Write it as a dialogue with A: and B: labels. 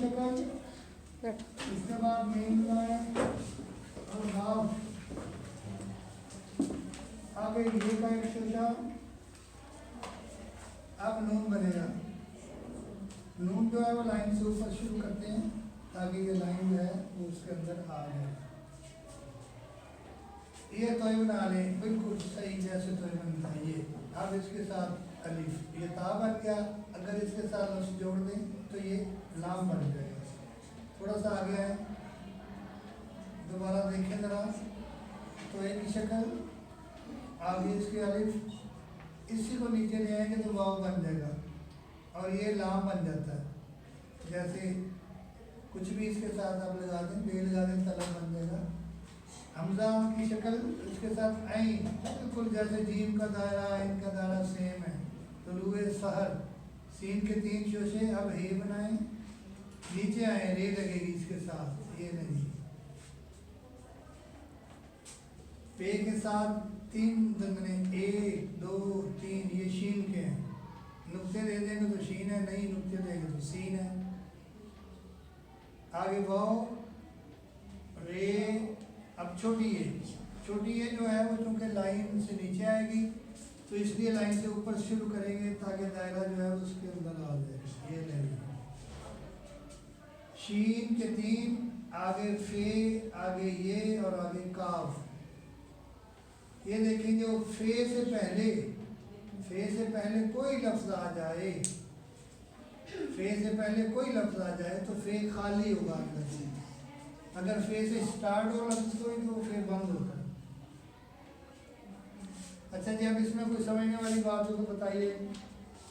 A: शक्ल, इसके बाद मीम लाइन और गाफ, आगे ये का एक शोशा, अब नून बनेगा। नून जो है वो लाइन से ऊपर शुरू करते हैं ताकि ये लाइन जो है वो उसके अंदर आ जाए। ये तो बना लें बिल्कुल सही जैसे तो बनता है ये। अब इसके साथ अलिफ, ये ता बन गया। अगर इसके साथ लफ्ज़ जोड़ दें तो ये लाम बन जाएगा। थोड़ा सा आगे है, दोबारा देखें ज़रा, तो एक ही शक्ल, आगे इसके अलिफ, इसी को नीचे ले आएंगे तो वाव बन जाएगा और ये लाम बन जाता है। जैसे कुछ भी इसके साथ आप लगा दें, बे लगा दें, तलब बन जाएगा। हमजा की शक्ल, इसके साथ ऐन, बिल्कुल जैसे जीम का दायरा ऐन का दायरा सेम है। तुलुए सहर, सीन के 3 शोशे, अब हे बनाएं, नीचे आए रे लगेगी इसके साथ, ये नहीं। पे के साथ 3 दंगने, 1 2 3, ये शीन के हैं। नुक्ते दे देंगे तो शीन है, नहीं नुक्ते देंगे तो सीन है। आगे वाव, रे, अब छोटी है जो है वो चूँकि लाइन से नीचे आएगी तो इसलिए लाइन से ऊपर शुरू करेंगे ताकि दायरा जो है उसके अंदर आ जाए। ये नहीं, शीन के 3, आगे फे, आगे ये और आगे काफ। ये देखेंगे वो फे से पहले कोई लफ्ज़ आ जाए, फे से पहले कोई लफ्ज़ आ जाए तो फे खाली होगा अंदर से। अगर फे से स्टार्ट हो लफ्ज़ कोई तो फे बंद होता है। अच्छा जी, अब इसमें कोई समझने वाली बात हो तो बताइए।